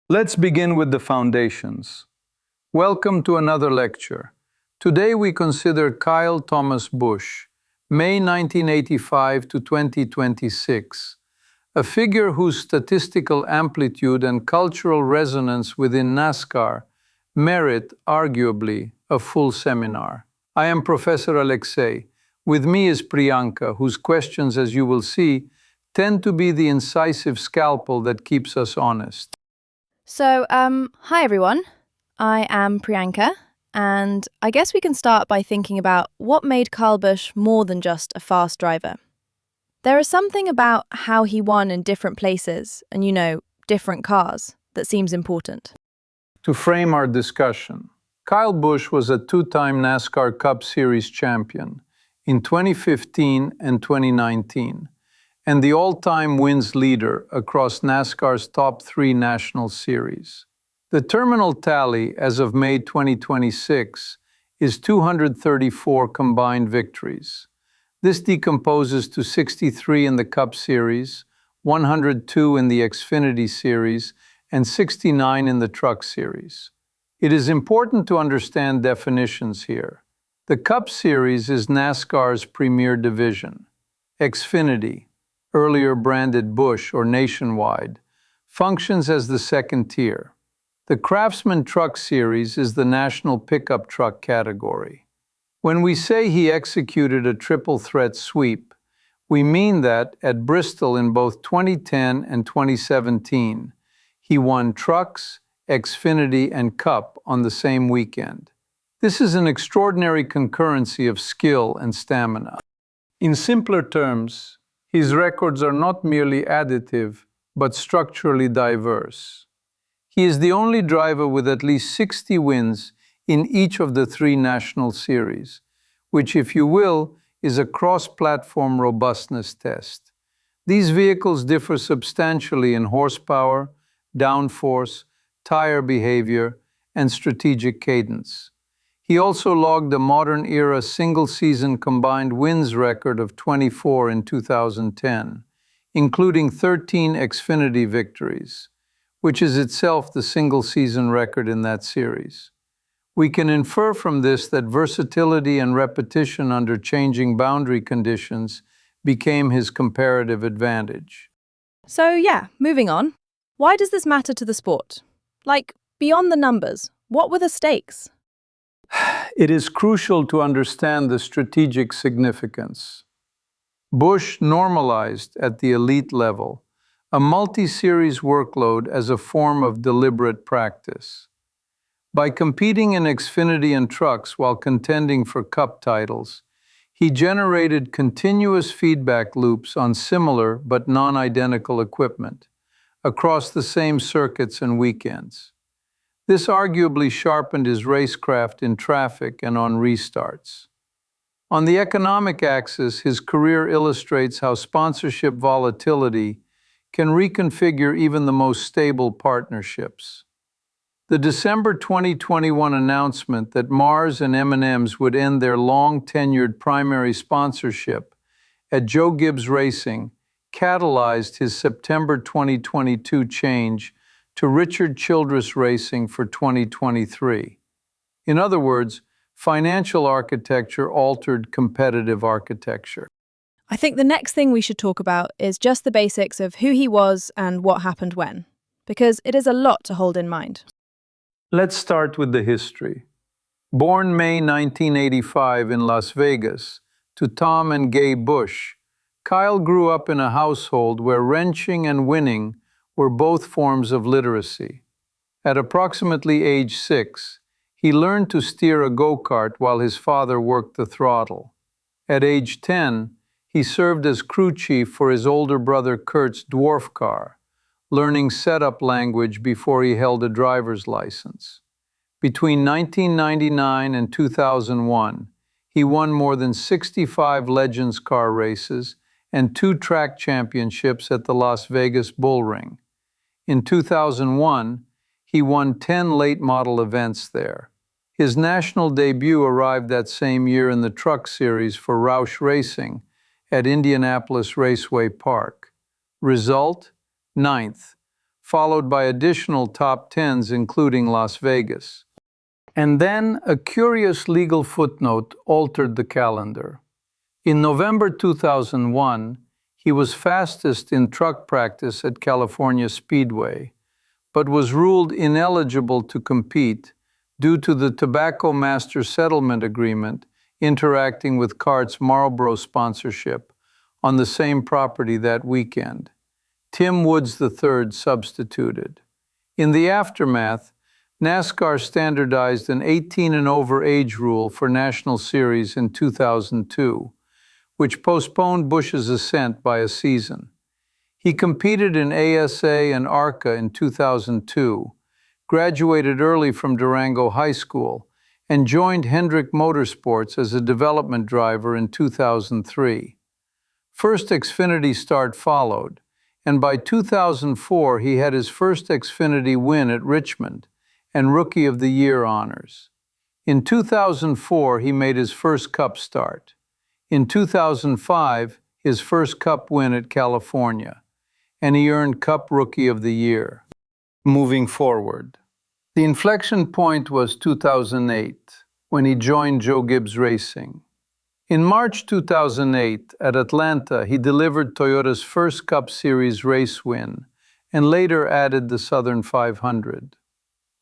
Let's begin with the foundations. Welcome to another lecture. Today we consider Kyle Thomas Busch, May 1985 to 2026, a figure whose statistical amplitude and cultural resonance within NASCAR merit, arguably, a full seminar. I am Professor Alexei. With me is Priyanka, whose questions, as you will see, tend to be the incisive scalpel that keeps us honest. Hi everyone. I am Priyanka, and I guess we can start by thinking about what made Kyle Busch more than just a fast driver. There is something about how he won in different places and, different cars that seems important. To frame our discussion, Kyle Busch was a two-time NASCAR Cup Series champion in 2015 and 2019, and the all-time wins leader across NASCAR's top three national series. The terminal tally as of May 2026 is 234 combined victories. This decomposes to 63 in the Cup Series, 102 in the Xfinity Series, and 69 in the Truck Series. It is important to understand definitions here. The Cup Series is NASCAR's premier division. Xfinity, earlier branded Busch or Nationwide, functions as the second tier. The Craftsman Truck Series is the national pickup truck category. When we say he executed a triple threat sweep, we mean that at Bristol in both 2010 and 2017, he won Trucks, Xfinity, and Cup on the same weekend. This is an extraordinary concurrency of skill and stamina. In simpler terms, his records are not merely additive, but structurally diverse. He is the only driver with at least 60 wins in each of the three national series, which, if you will, is a cross-platform robustness test. These vehicles differ substantially in horsepower, downforce, tire behavior, and strategic cadence. He also logged a modern-era single-season combined wins record of 24 in 2010, including 13 Xfinity victories, which is itself the single-season record in that series. We can infer from this that versatility and repetition under changing boundary conditions became his comparative advantage. Moving on. Why does this matter to the sport? Beyond the numbers, what were the stakes? It is crucial to understand the strategic significance. Busch normalized at the elite level a multi-series workload as a form of deliberate practice. By competing in Xfinity and trucks while contending for Cup titles, he generated continuous feedback loops on similar but non-identical equipment across the same circuits and weekends. This arguably sharpened his racecraft in traffic and on restarts. On the economic axis, his career illustrates how sponsorship volatility can reconfigure even the most stable partnerships. The December 2021 announcement that Mars and M&M's would end their long-tenured primary sponsorship at Joe Gibbs Racing catalyzed his September 2022 change to Richard Childress Racing for 2023. In other words, financial architecture altered competitive architecture. I think the next thing we should talk about is just the basics of who he was and what happened when, because it is a lot to hold in mind. Let's start with the history. Born May 1985 in Las Vegas to Tom and Gay Busch, Kyle grew up in a household where wrenching and winning were both forms of literacy. At approximately age 6, he learned to steer a go-kart while his father worked the throttle. At age 10, he served as crew chief for his older brother Kurt's dwarf car, learning setup language before he held a driver's license. Between 1999 and 2001, he won more than 65 Legends car races and 2 track championships at the Las Vegas Bull Ring. In 2001, he won 10 late model events there. His national debut arrived that same year in the Truck Series for Roush Racing at Indianapolis Raceway Park. Result? 9th, followed by additional top 10s, including Las Vegas. And then a curious legal footnote altered the calendar. In November 2001, he was fastest in truck practice at California Speedway, but was ruled ineligible to compete due to the Tobacco Master Settlement Agreement interacting with CART's Marlboro sponsorship on the same property that weekend. Tim Woods III substituted. In the aftermath, NASCAR standardized an 18 and over age rule for National Series in 2002, which postponed Busch's ascent by a season. He competed in ASA and ARCA in 2002, graduated early from Durango High School, and joined Hendrick Motorsports as a development driver in 2003. First Xfinity start followed, and by 2004 he had his first Xfinity win at Richmond and Rookie of the Year honors. In 2004 he made his first Cup start. In 2005, his first Cup win at California, and he earned Cup Rookie of the Year. Moving forward, the inflection point was 2008, when he joined Joe Gibbs Racing. In March 2008, at Atlanta, he delivered Toyota's first Cup Series race win, and later added the Southern 500.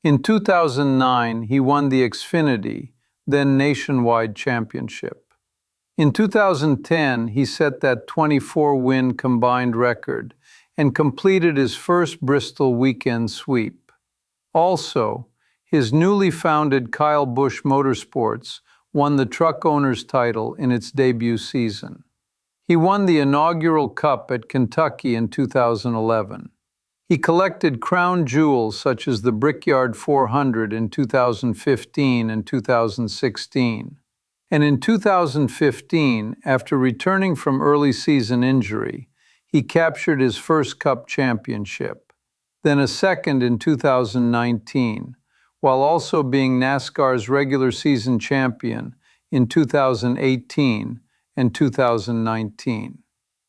In 2009, he won the Xfinity, then Nationwide Championship. In 2010, he set that 24-win combined record and completed his first Bristol weekend sweep. Also, his newly founded Kyle Busch Motorsports won the Truck Owners title in its debut season. He won the inaugural Cup at Kentucky in 2011. He collected crown jewels such as the Brickyard 400 in 2015 and 2016. And in 2015, after returning from early season injury, he captured his first Cup championship, then a second in 2019, while also being NASCAR's regular season champion in 2018 and 2019.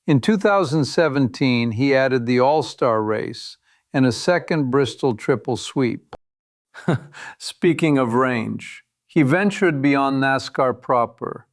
In 2017, he added the All-Star race and a second Bristol triple sweep. Speaking of range, he ventured beyond NASCAR proper.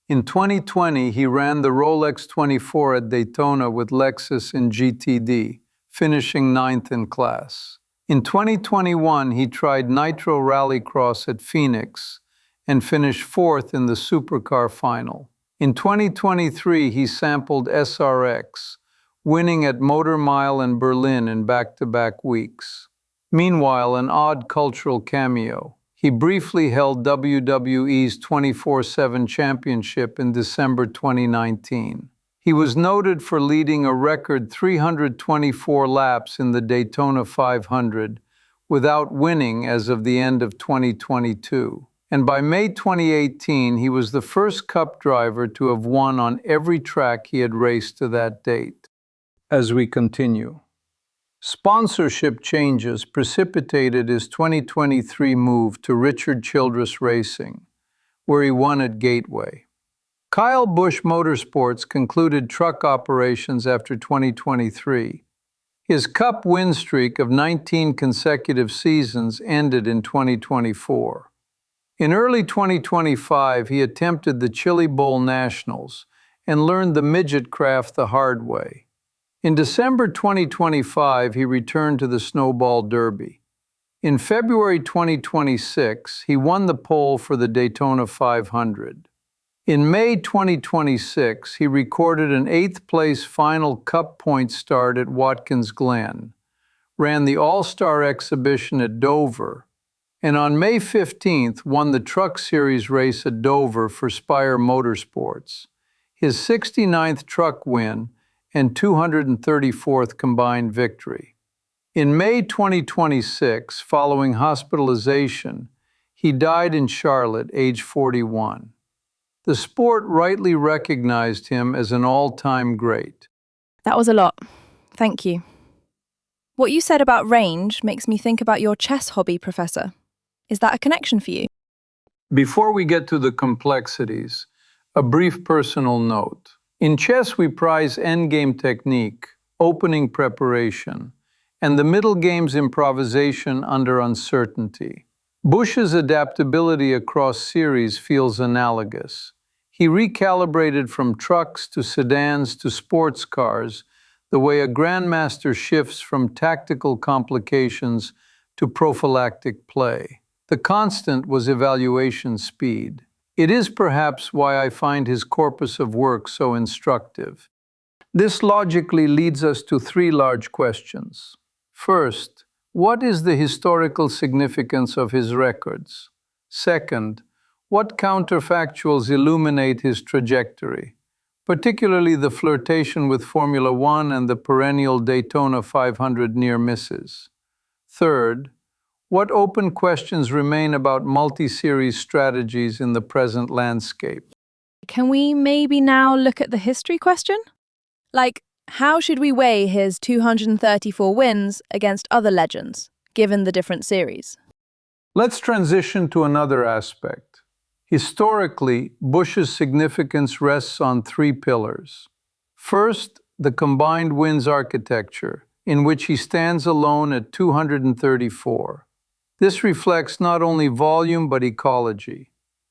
In 2020, he ran the Rolex 24 at Daytona with Lexus in GTD, finishing 9th in class. In 2021, he tried Nitro Rallycross at Phoenix and finished 4th in the Supercar final. In 2023, he sampled SRX, winning at Motor Mile and Berlin in back-to-back weeks. Meanwhile, an odd cultural cameo. He briefly held WWE's 24/7 championship in December 2019. He was noted for leading a record 324 laps in the Daytona 500 without winning as of the end of 2022. And by May 2018, he was the first Cup driver to have won on every track he had raced to that date. As we continue, sponsorship changes precipitated his 2023 move to Richard Childress Racing, where he won at Gateway. Kyle Busch Motorsports concluded truck operations after 2023. His Cup win streak of 19 consecutive seasons ended in 2024. In early 2025, he attempted the Chili Bowl Nationals and learned the midget craft the hard way. In December 2025, he returned to the Snowball Derby. In February 2026, he won the pole for the Daytona 500. In May 2026, he recorded an 8th-place final Cup point start at Watkins Glen, ran the All-Star exhibition at Dover, and on May 15th won the Truck Series race at Dover for Spire Motorsports, his 69th truck win and 234th combined victory. In May 2026, following hospitalization, he died in Charlotte, age 41. The sport rightly recognized him as an all-time great. That was a lot. Thank you. What you said about range makes me think about your chess hobby, Professor. Is that a connection for you? Before we get to the complexities, a brief personal note. In chess, we prize endgame technique, opening preparation, and the middle game's improvisation under uncertainty. Busch's adaptability across series feels analogous. He recalibrated from trucks to sedans to sports cars, the way a grandmaster shifts from tactical complications to prophylactic play. The constant was evaluation speed. It is perhaps why I find his corpus of work so instructive. This logically leads us to three large questions. First, what is the historical significance of his records? Second, what counterfactuals illuminate his trajectory, particularly the flirtation with Formula One and the perennial Daytona 500 near misses? Third, what open questions remain about multi-series strategies in the present landscape? Can we maybe now look at the history question? Like, how should we weigh his 234 wins against other legends, given the different series? Let's transition to another aspect. Historically, Busch's significance rests on three pillars. First, the combined wins architecture, in which he stands alone at 234. This reflects not only volume but ecology,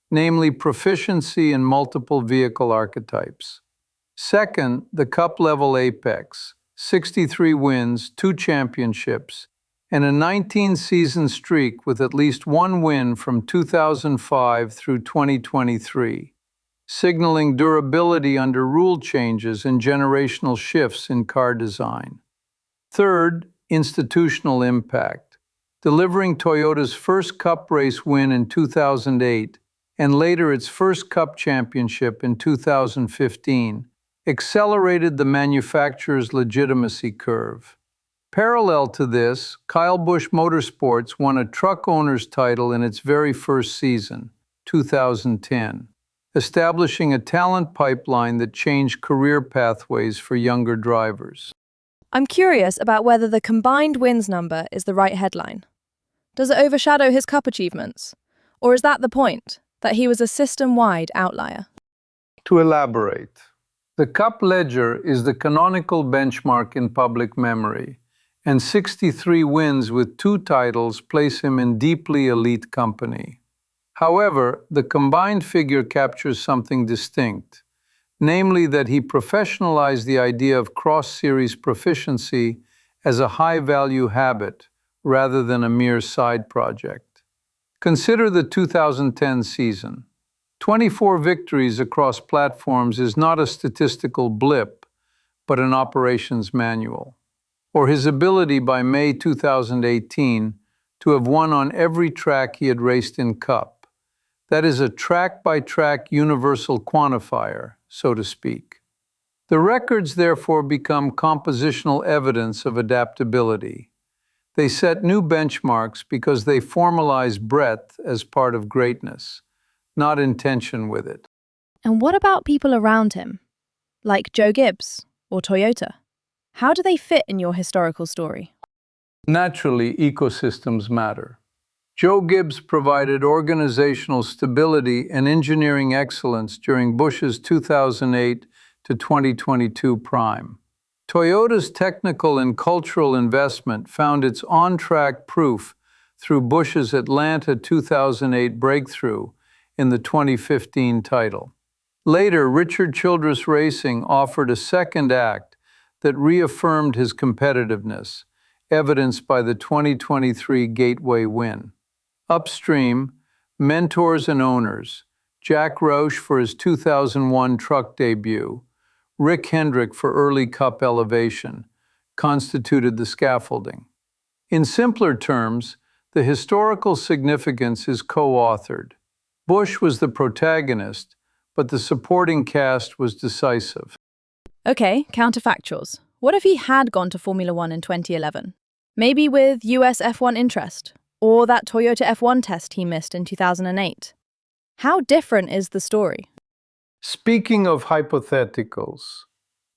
namely proficiency in multiple vehicle archetypes. Second, the cup-level apex, 63 wins, 2 championships, and a 19-season streak with at least one win from 2005 through 2023, signaling durability under rule changes and generational shifts in car design. Third, institutional impact, delivering Toyota's first Cup race win in 2008 and later its first Cup championship in 2015, accelerated the manufacturer's legitimacy curve. Parallel to this, Kyle Busch Motorsports won a truck owner's title in its very first season, 2010, establishing a talent pipeline that changed career pathways for younger drivers. I'm curious about whether the combined wins number is the right headline. Does it overshadow his Cup achievements? Or is that the point, that he was a system-wide outlier? To elaborate, the Cup ledger is the canonical benchmark in public memory, and 63 wins with 2 titles place him in deeply elite company. However, the combined figure captures something distinct, namely that he professionalized the idea of cross-series proficiency as a high-value habit rather than a mere side project. Consider the 2010 season. 24 victories across platforms is not a statistical blip, but an operations manual. Or his ability by May 2018 to have won on every track he had raced in Cup. That is a track-by-track universal quantifier, so to speak. The records therefore become compositional evidence of adaptability. They set new benchmarks because they formalize breadth as part of greatness, not intention with it. And what about people around him, like Joe Gibbs or Toyota? How do they fit in your historical story? Naturally, ecosystems matter. Joe Gibbs provided organizational stability and engineering excellence during Busch's 2008 to 2022 prime. Toyota's technical and cultural investment found its on-track proof through Busch's Atlanta 2008 breakthrough in the 2015 title. Later, Richard Childress Racing offered a second act that reaffirmed his competitiveness, evidenced by the 2023 Gateway win. Upstream, mentors and owners, Jack Roush for his 2001 truck debut, Rick Hendrick for early Cup elevation, constituted the scaffolding. In simpler terms, the historical significance is co-authored. Busch was the protagonist, but the supporting cast was decisive. Okay, counterfactuals. What if he had gone to Formula One in 2011? Maybe with US F1 interest, or that Toyota F1 test he missed in 2008. How different is the story? Speaking of hypotheticals,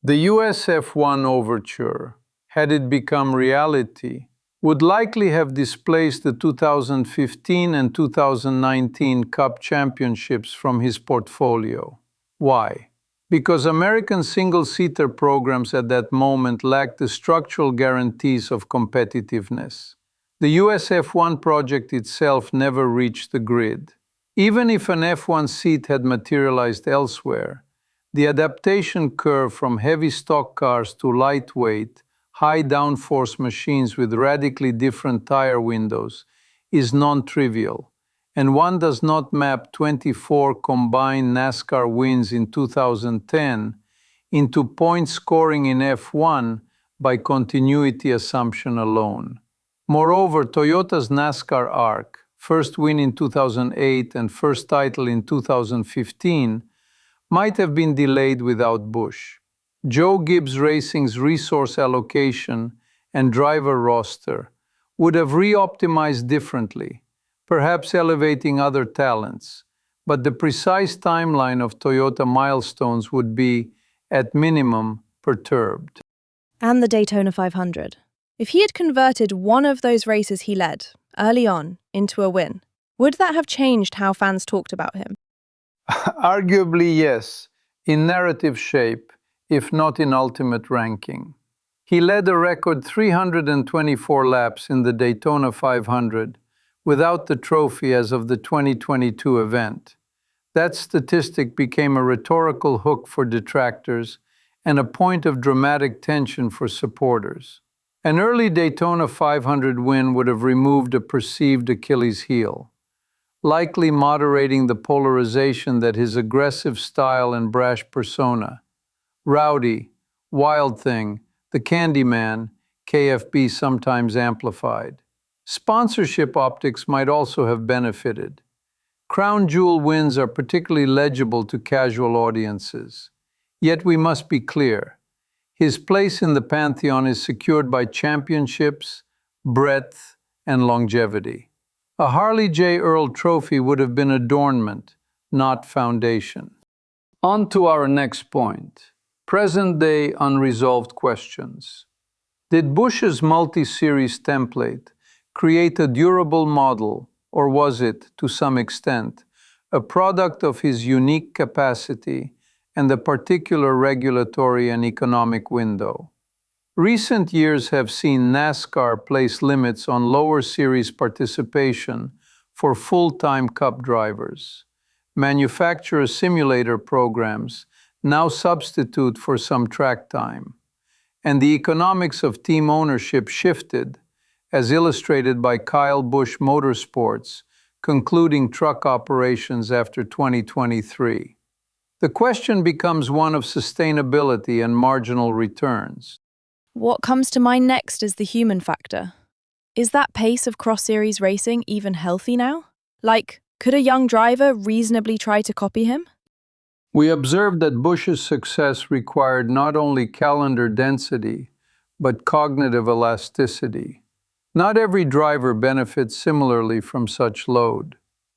the US F1 overture, had it become reality, would likely have displaced the 2015 and 2019 Cup championships from his portfolio. Why? because American single-seater programs at that moment lacked the structural guarantees of competitiveness. The US F1 project itself never reached the grid. Even if an F1 seat had materialized elsewhere, the adaptation curve from heavy stock cars to lightweight, high downforce machines with radically different tire windows is non-trivial, and one does not map 24 combined NASCAR wins in 2010 into point scoring in F1 by continuity assumption alone. Moreover, Toyota's NASCAR arc, first win in 2008 and first title in 2015, might have been delayed without Busch. Joe Gibbs Racing's resource allocation and driver roster would have re-optimized differently, perhaps elevating other talents, but the precise timeline of Toyota milestones would be, at minimum, perturbed. And the Daytona 500. If he had converted one of those races he led, early on, into a win, would that have changed how fans talked about him? Arguably, yes, in narrative shape, if not in ultimate ranking. He led a record 324 laps in the Daytona 500 without the trophy as of the 2022 event. That statistic became a rhetorical hook for detractors and a point of dramatic tension for supporters. An early Daytona 500 win would have removed a perceived Achilles heel, likely moderating the polarization that his aggressive style and brash persona, Rowdy, Wild Thing, the Candyman, KFB sometimes amplified. Sponsorship optics might also have benefited. Crown jewel wins are particularly legible to casual audiences. Yet we must be clear. His place in the pantheon is secured by championships, breadth, and longevity. A Harley J. Earl trophy would have been adornment, not foundation. On to our next point. Present-day unresolved questions. Did Busch's multi-series template create a durable model, or was it, to some extent, a product of his unique capacity and the particular regulatory and economic window? Recent years have seen NASCAR place limits on lower series participation for full-time Cup drivers. Manufacturer simulator programs now substitute for some track time, and the economics of team ownership shifted, as illustrated by Kyle Busch Motorsports concluding truck operations after 2023. The question becomes one of sustainability and marginal returns. What comes to mind next is the human factor. Is that pace of cross-series racing even healthy now? Like, could a young driver reasonably try to copy him? We observed that Busch's success required not only calendar density, but cognitive elasticity. Not every driver benefits similarly from such load.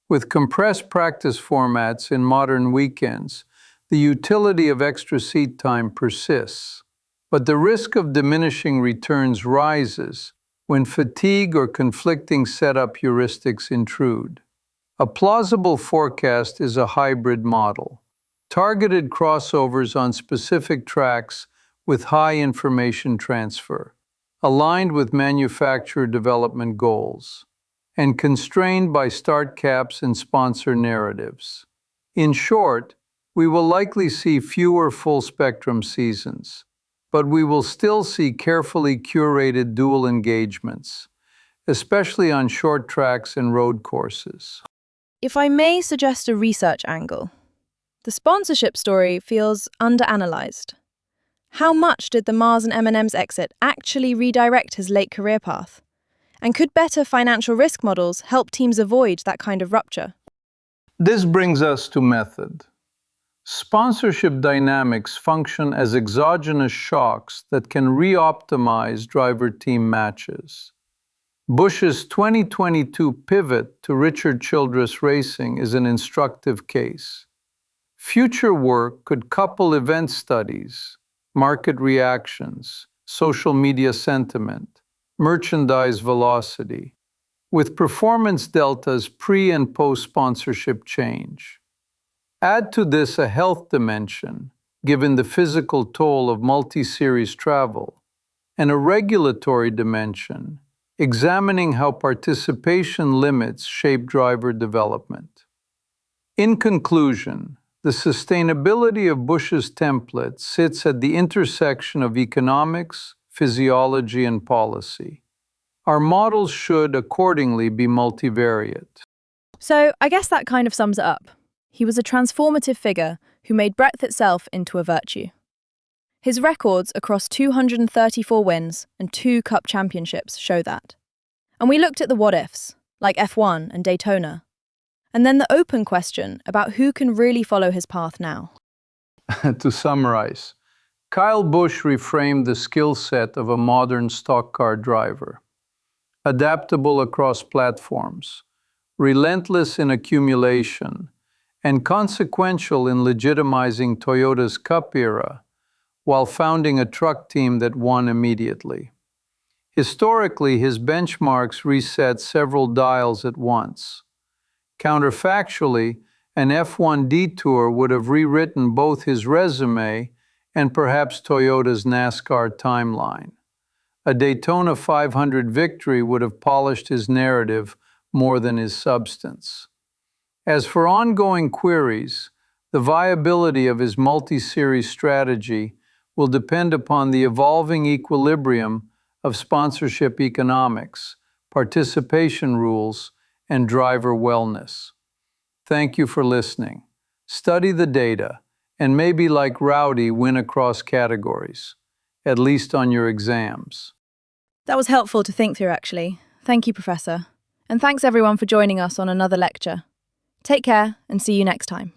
With compressed practice formats in modern weekends, the utility of extra seat time persists, but the risk of diminishing returns rises when fatigue or conflicting setup heuristics intrude. A plausible forecast is a hybrid model. Targeted crossovers on specific tracks with high information transfer, aligned with manufacturer development goals, and constrained by start caps and sponsor narratives. In short, we will likely see fewer full-spectrum seasons, but we will still see carefully curated dual engagements, especially on short tracks and road courses. If I may suggest a research angle, the sponsorship story feels underanalyzed. How much did the Mars and M&M's exit actually redirect his late career path? And could better financial risk models help teams avoid that kind of rupture? This brings us to method. Sponsorship dynamics function as exogenous shocks that can re-optimize driver-team matches. Busch's 2022 pivot to Richard Childress Racing is an instructive case. Future work could couple event studies, market reactions, social media sentiment, merchandise velocity, with performance deltas pre- and post-sponsorship change. Add to this a health dimension, given the physical toll of multi-series travel, and a regulatory dimension, examining how participation limits shape driver development. In conclusion, the sustainability of Busch's template sits at the intersection of economics, physiology, and policy. Our models should accordingly be multivariate. So I guess that kind of sums it up. He was a transformative figure who made breadth itself into a virtue. His records across 234 wins and 2 Cup championships show that. And we looked at the what-ifs, like F1 and Daytona. And then the open question about who can really follow his path now. To summarize, Kyle Busch reframed the skill set of a modern stock car driver. Adaptable across platforms, relentless in accumulation, and consequential in legitimizing Toyota's Cup era, while founding a truck team that won immediately. Historically, his benchmarks reset several dials at once. Counterfactually, an F1 detour would have rewritten both his resume and perhaps Toyota's NASCAR timeline. A Daytona 500 victory would have polished his narrative more than his substance. As for ongoing queries, the viability of his multi-series strategy will depend upon the evolving equilibrium of sponsorship economics, participation rules, and driver wellness. Thank you for listening. Study the data, and maybe like Rowdy, win across categories, at least on your exams. That was helpful to think through, actually. Thank you, Professor. And thanks everyone for joining us on another lecture. Take care and see you next time.